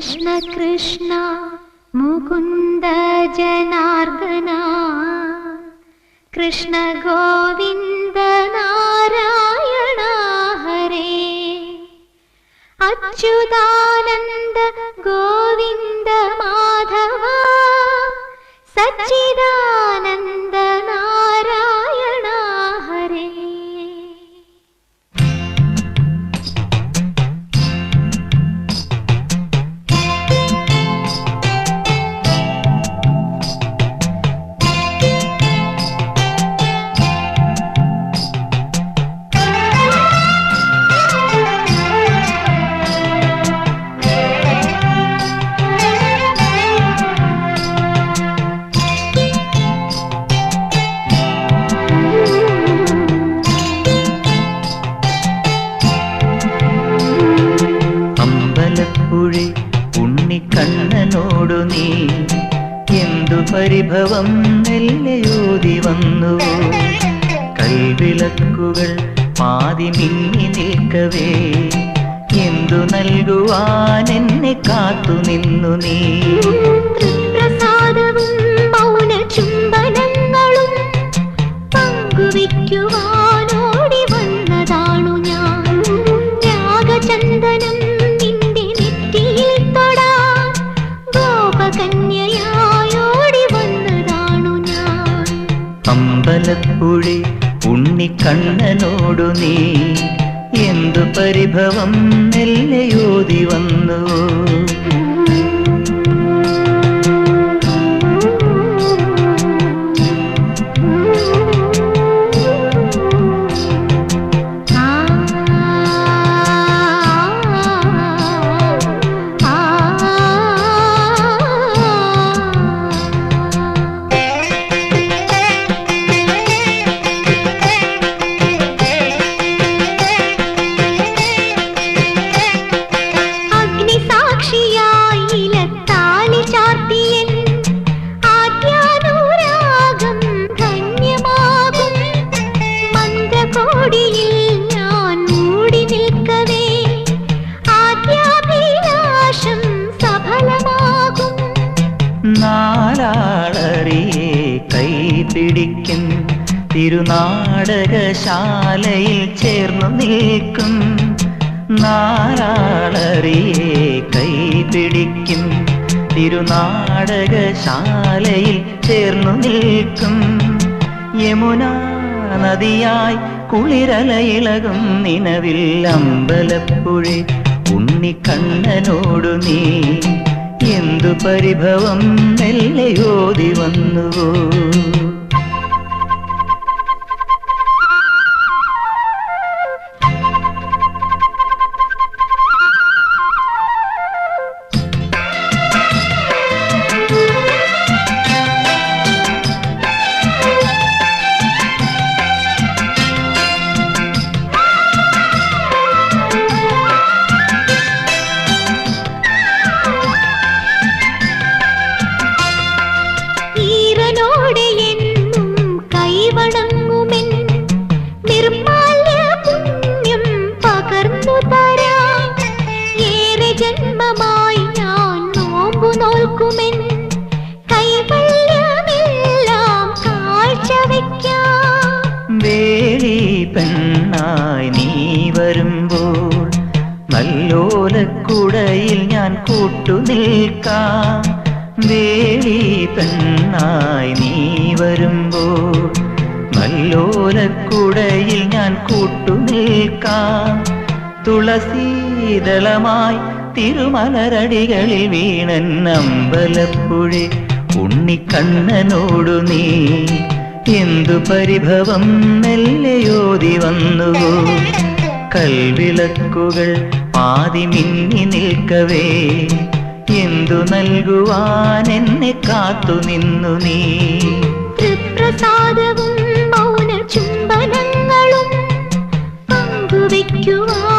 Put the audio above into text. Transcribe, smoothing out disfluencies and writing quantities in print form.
കൃഷ്ണ കൃഷ്ണ മുകുന്ദ ജനാർദ്ദന കൃഷ്ണ ഗോവിന്ദ നാരായണ ഹരേ അച്യുതാനന്ദ ഗോവിന്ദ മാധവ സച്ചിദാനന്ദ നാരായണ ഹരേ. ഉണ്ണിക്കണ്ണനോടു നീ എന്തു പരിഭവം നെല്ലയോതി വന്നു. കൽവിളക്കുകൾ പാതി മിന്നി നിൽക്കവേ എന്തു നൽകുവാൻ എന്നെ കാത്തു നിന്നു നീ. തൃപ്രസാദവും മൗന ചുംബനങ്ങളും പങ്കുവയ്ക്കുവാനോടി വന്നതാണു ഞാൻ. രാഗചന്ദനം കന്യയായോടി വന്നതാണു ഞാൻ. അമ്പലപ്പുഴി ഉണ്ണിക്കണ്ണനോടു നീ എന്തു പരിഭവം നെല്ലയോതി വന്നു. നാലാളറിയെ കൈപിടിക്കും തിരുനാടകശാലയിൽ ചേർന്നു നിൽക്കും. നാലാളറിയെ കൈപിടിക്കും തിരുനാടകശാലയിൽ ചേർന്നു നിൽക്കും. യമുനാ നദിയായി കുളിരലയിളകും നിലവിൽ അമ്പലപ്പുഴി ഉണ്ണിക്കണ്ണനോടു നീ എന്തു പരിഭവം നെല്ലയോതി വന്നുവോ. ജന്മമായി ഞാൻ നോമ്പു നോൽക്കുമെൻ കൈവല്യമെല്ലാം കാഴ്ചവെക്കാം. വേളി പെണ്ണായി നീ വരുമ്പോൾ നല്ലോലക്കുടയിൽ ഞാൻ കൂട്ടുനിൽക്കാം. വേളി പെണ്ണായി നീ വരുമ്പോൾ നല്ലോലക്കുടയിൽ ഞാൻ കൂട്ടുനിൽക്കാം. തുളസീദളമായി തിരുമലരടികളിൽ വീണൻ അമ്പലപ്പുഴി ഉണ്ണിക്കണ്ണനോടു നീ എന്തു പരിഭവം നെല്ലയോതി വന്നുവോ. കൽവിളക്കുകൾ പാതി മിന്നി നിൽക്കവേ എന്തു നൽകുവാൻ എന്നെ കാത്തു നിന്നു നീ. തൃപ്രസാദവും മൗന ചുംബനങ്ങളും പങ്കുവയ്ക്കുവാൻ